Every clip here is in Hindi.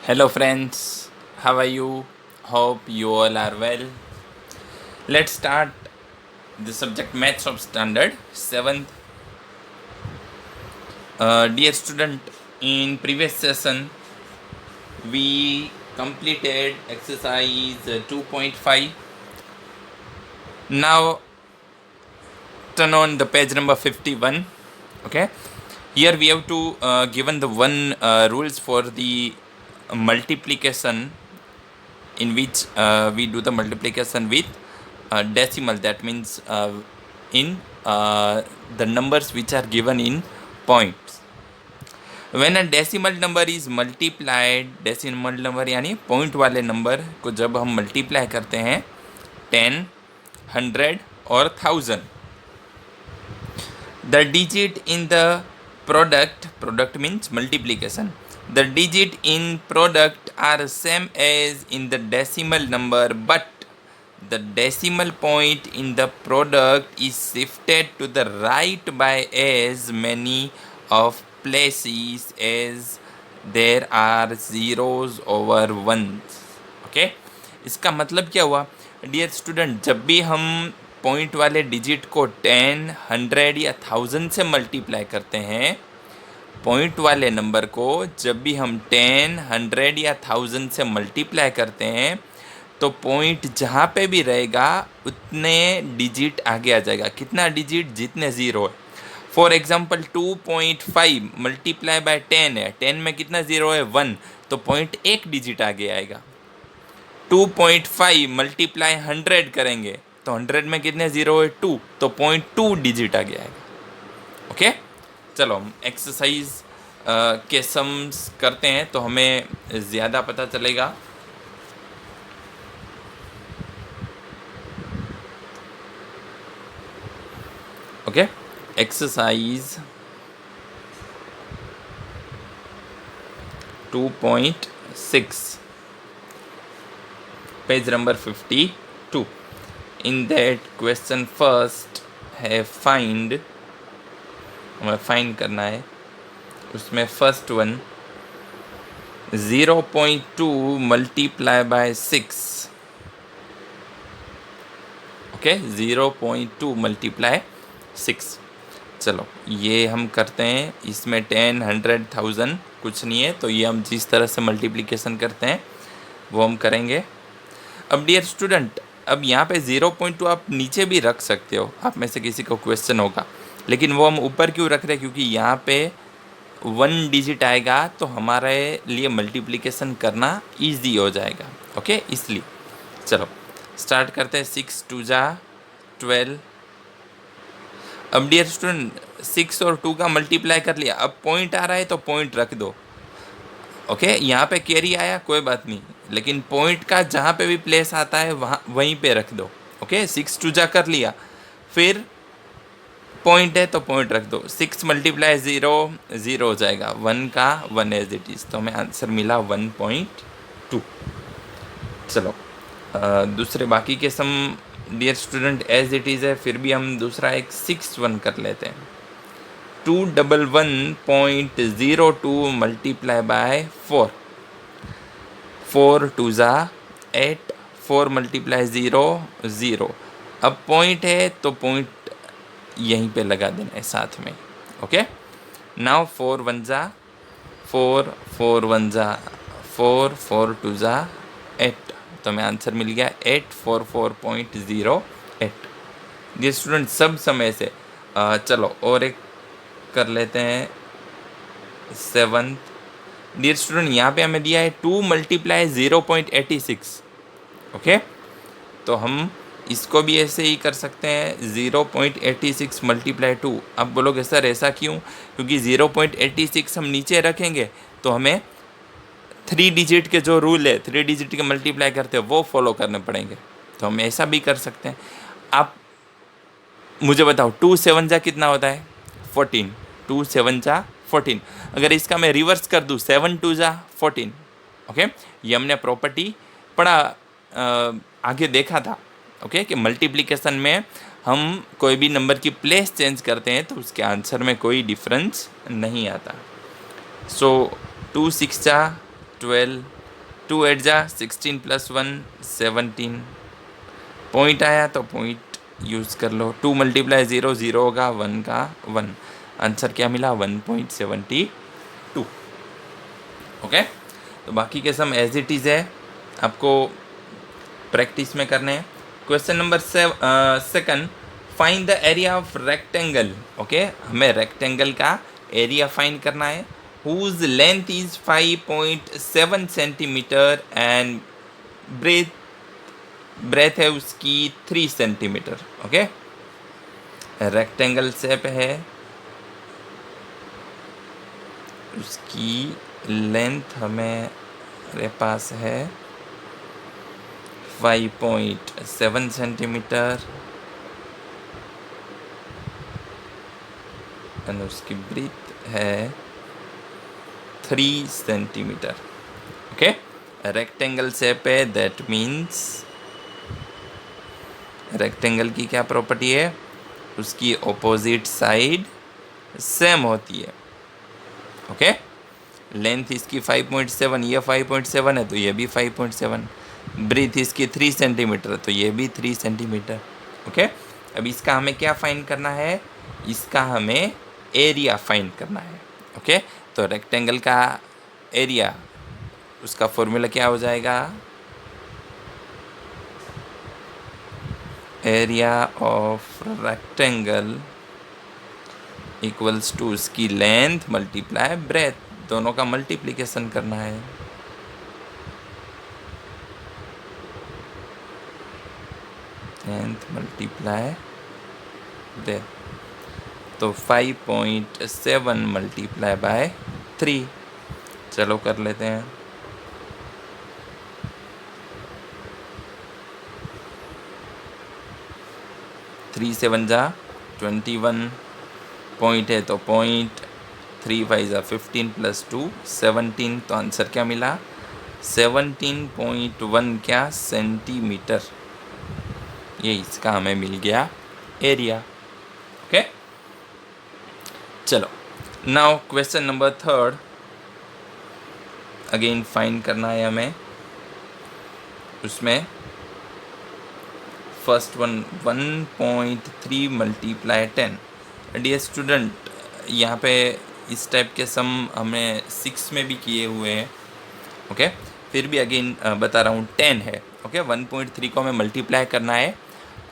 Hello friends, how are you? Hope you all are well. Let's start the subject Maths of Standard 7th. Dear student, in previous session we completed exercise 2.5. Now turn on the page number 51. Okay, here we have to given the one rules for the multiplication, in which we do the multiplication with decimal. That means in the numbers which are given in points. When a decimal number is multiplied, decimal number यानी पॉइंट वाले नंबर को जब हम मल्टीप्लाई करते हैं 10, 100 और 1000, the digit in the product means multiplication, the digit in product are same as in the decimal number, but the decimal point in the product is shifted to the right by as many of places as there are zeros over ones. Okay, इसका मतलब क्या हुआ डियर स्टूडेंट? जब भी हम पॉइंट वाले डिजिट को 10, 100 या 1000 से मल्टीप्लाई करते हैं, पॉइंट वाले नंबर को जब भी हम 10, 100 या 1000 से मल्टीप्लाई करते हैं तो पॉइंट जहाँ पे भी रहेगा उतने डिजिट आगे आ जाएगा. कितना डिजिट? जितने ज़ीरो है. फॉर एग्जांपल 2.5 मल्टीप्लाई बाय 10 है, 10 में कितना ज़ीरो है? 1, तो पॉइंट एक डिजिट आगे आएगा. 2.5 मल्टीप्लाई 100 करेंगे तो 100 में कितने ज़ीरो है? 2, तो पॉइंट 2 डिजिट आगे आएगा. ओके, चलो हम एक्सरसाइज के सम्स करते हैं तो हमें ज़्यादा पता चलेगा. Okay, exercise 2.6, page number 52. In that question first है फाइंड, हमें फाइंड करना है. उसमें first one 0.2 multiply by 6. Okay, 0.2 multiply 6. चलो ये हम करते हैं. इसमें 10, 100, 1000 कुछ नहीं है, तो ये हम जिस तरह से मल्टीप्लिकेशन करते हैं वो हम करेंगे. अब डियर स्टूडेंट, अब यहाँ पे 0.2 आप नीचे भी रख सकते हो, आप में से किसी को क्वेश्चन होगा, लेकिन वो हम ऊपर क्यों रख रहे हैं? क्योंकि यहाँ पे 1 डिजिट आएगा तो हमारे लिए मल्टीप्लिकेशन करना ईजी हो जाएगा. ओके, इसलिए चलो स्टार्ट करते हैं. 6 2 जा 12. अब डियर स्टूडेंट 6 और 2 का मल्टीप्लाई कर लिया. अब पॉइंट आ रहा है तो पॉइंट रख दो. ओके, यहाँ पे कैरी आया कोई बात नहीं, लेकिन पॉइंट का जहाँ पे भी प्लेस आता है वहाँ वहीं पे रख दो. ओके, 6 2 जा कर लिया, फिर पॉइंट है तो पॉइंट रख दो. 6 मल्टीप्लाई 0, 0 हो जाएगा. 1 का 1 एज इट इज़, तो हमें आंसर मिला 1.2. चलो दूसरे बाकी के some dear student as it is है, फिर भी हम दूसरा एक 6 1 कर लेते हैं. 211.02 मल्टीप्लाई बाय 4. 4 2 जा 8, 4 मल्टीप्लाई 0, 0. अब पॉइंट है तो पॉइंट यहीं पे लगा देना है साथ में. ओके, नाउ 4 1 जा 4, 4 1 जा 4, 4 2 जा 8, तो हमें आंसर मिल गया 844.08. ये स्टूडेंट सब समय से चलो और एक कर लेते हैं 7. डियर स्टूडेंट, यहाँ पे हमें दिया है 2 मल्टीप्लाई 0.86. ओके, तो हम इसको भी ऐसे ही कर सकते हैं. 0.86 मल्टीप्लाई 2. अब बोलोगे सर ऐसा क्यों? क्योंकि 0.86 हम नीचे रखेंगे तो हमें 3 डिजिट के जो रूल है, 3 डिजिट के मल्टीप्लाई करते हैं वो फॉलो करने पड़ेंगे. तो हम ऐसा भी कर सकते हैं. आप मुझे बताओ 2 7 जा कितना होता है? 14. 2 7 जा 14. अगर इसका मैं रिवर्स कर दूँ 7 2 जा 14. ओके, ये हमने प्रॉपर्टी पढ़ा, आगे देखा था. ओके, कि मल्टीप्लिकेशन में हम कोई भी नंबर की प्लेस चेंज करते हैं तो उसके आंसर में कोई डिफरेंस नहीं आता. सो 2 6 जा 12, 2 8 जा 16 + 1 17 पॉइंट आया तो पॉइंट यूज़ कर लो। 2 × 0 0 होगा, 1 का 1। आंसर क्या मिला? 1.72। ओके, तो बाकी के सम एज इट इज़ है, आपको प्रैक्टिस में करने हैं। Question number 2 find the area of rectangle. Okay, हमें रेक्टेंगल का एरिया फाइंड करना है। Whose length is 5.7 centimetre and breadth है उसकी 3 सेंटीमीटर। ओके, रेक्टेंगल शेप है, उसकी लेंथ हमारे पास है 5.7 सेंटीमीटर एंड उसकी ब्रीथ है 3 सेंटीमीटर। ओके, रेक्टेंगल शेप है, दैट मीन्स रेक्टेंगल की क्या प्रॉपर्टी है? उसकी ऑपोजिट साइड सेम होती है। ओके, लेंथ इसकी 5.7, ये 5.7 है तो ये भी 5.7। ब्रीथ इसकी 3 सेंटीमीटर तो ये भी 3 सेंटीमीटर। ओके, अब इसका हमें क्या फाइंड करना है? इसका हमें एरिया फाइंड करना है। ओके, तो रेक्टेंगल का एरिया, उसका फॉर्मूला क्या हो जाएगा? Area of rectangle equals to उसकी लेंथ मल्टीप्लाई ब्रेथ, दोनों का मल्टीप्लिकेशन करना है। लेंथ मल्टीप्लाई ब्रेथ, तो 5.7 × 3। चलो कर लेते हैं। 3 7 जा 21 पॉइंट है तो पॉइंट, 3 5 जा 15 + 2 17। तो आंसर क्या मिला? 17.1 क्या सेंटीमीटर। ये इसका हमें मिल गया एरिया। ओके, चलो now question number 3 again find करना है हमें। उसमें फर्स्ट वन 1.3 × 10। डियर स्टूडेंट, यहाँ पे इस टाइप के सम हमने 6 में भी किए हुए हैं। ओके, फिर भी अगेन बता रहा हूँ, 10 है। ओके, 1.3 को हमें मल्टीप्लाई करना है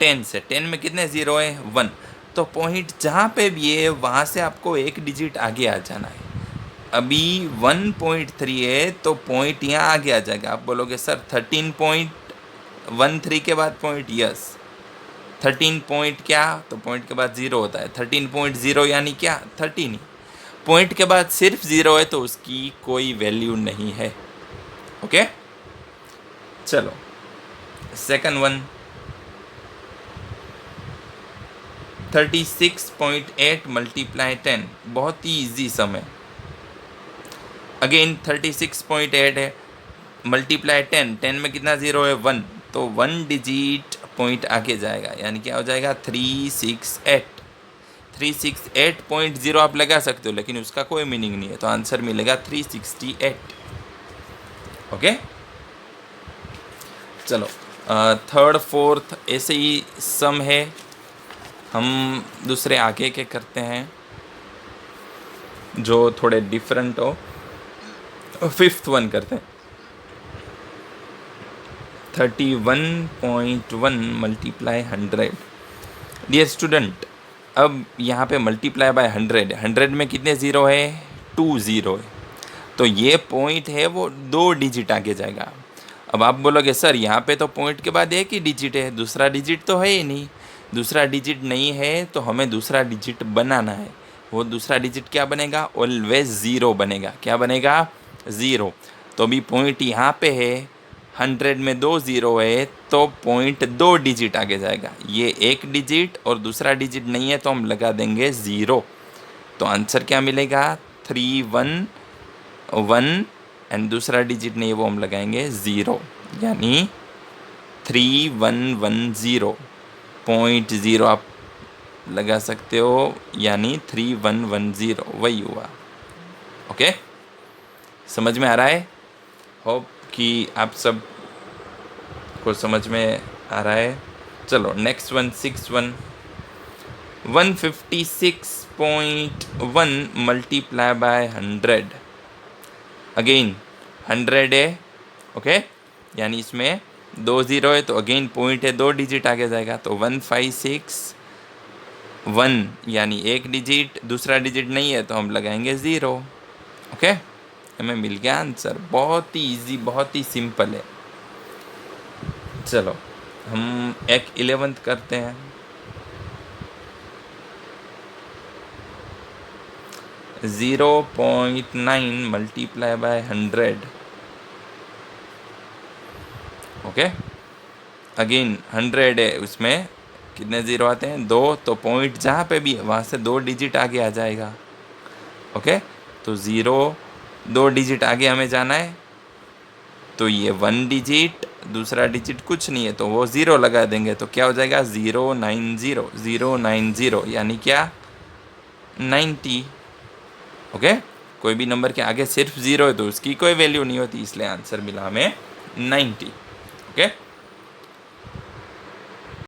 10 से। 10 में कितने ज़ीरो है? 1। तो पॉइंट जहाँ पे भी है वहाँ से आपको एक डिजिट आगे आ जाना है। अभी 1.3 है तो पॉइंट यहाँ आगे आ जाएगा। आप बोलोगे सर 13.13 के बाद पॉइंट, यस 13 पॉइंट क्या, तो पॉइंट के बाद 0 होता है। 13.0 यानी क्या? 13। पॉइंट के बाद सिर्फ 0 है तो उसकी कोई वैल्यू नहीं है। ओके, चलो सेकंड वन 36.8 × 10। बहुत ही इजी सम है। अगेन 36.8 है, मल्टीप्लाई 10, 10 में कितना ज़ीरो है? 1। तो 1 डिजिट पॉइंट आगे जाएगा, यानी क्या हो जाएगा? 368। 368.0 आप लगा सकते हो, लेकिन उसका कोई मीनिंग नहीं है, तो आंसर मिलेगा 368। ओके, चलो थर्ड फोर्थ ऐसे ही सम है, हम दूसरे आगे के करते हैं जो थोड़े डिफरेंट हो। फिफ्थ वन करते हैं 31.1 × 100। डियर स्टूडेंट, अब यहाँ पे मल्टीप्लाई बाय 100, 100 में कितने ज़ीरो है? 2 ज़ीरो है, तो ये पॉइंट है वो 2 डिजिट आगे जाएगा। अब आप बोलोगे सर यहाँ पे तो पॉइंट के बाद एक ही डिजिट है, दूसरा डिजिट तो है ही नहीं। दूसरा डिजिट नहीं है तो हमें दूसरा डिजिट बनाना है। वो दूसरा डिजिट क्या बनेगा? ऑलवेज ज़ीरो बनेगा। क्या बनेगा? ज़ीरो। तो अभी पॉइंट यहाँ पे है, 100 में 2 ज़ीरो है तो पॉइंट 2 डिजिट आगे जाएगा। ये एक डिजिट और दूसरा डिजिट नहीं है तो हम लगा देंगे 0। तो आंसर क्या मिलेगा? 311 एंड दूसरा डिजिट नहीं है वो हम लगाएंगे 0, यानी 3110.0 आप लगा सकते हो, यानी 3110 वही हुआ। ओके, समझ में आ रहा है? होप कि आप सब को समझ में आ रहा है। चलो next one 6 156.1 multiply by 100। Again 100 है, ओके, यानी इसमें 2 ज़ीरो है तो अगेन पॉइंट है, 2 डिजिट आगे जाएगा, तो 1561 यानी 1 डिजिट, दूसरा डिजिट नहीं है तो हम लगाएंगे 0। ओके, हमें मिल गया आंसर। बहुत ही इजी, बहुत ही सिंपल है। चलो हम एक 11th करते हैं। 0.9 मल्टीप्लाई बाय 100। ओके, अगेन 100 है, उसमें कितने ज़ीरो आते हैं? 2, तो पॉइंट जहाँ पे भी है वहाँ से 2 डिजिट आगे आ जाएगा। ओके, तो 0 2 डिजिट आगे हमें जाना है, तो ये 1 डिजिट, दूसरा डिजिट कुछ नहीं है तो वो 0 लगा देंगे, तो क्या हो जाएगा? 090 यानी क्या? 90। ओके, कोई भी नंबर के आगे सिर्फ 0 है तो उसकी कोई वैल्यू नहीं होती, इसलिए आंसर मिला हमें 90। ओके।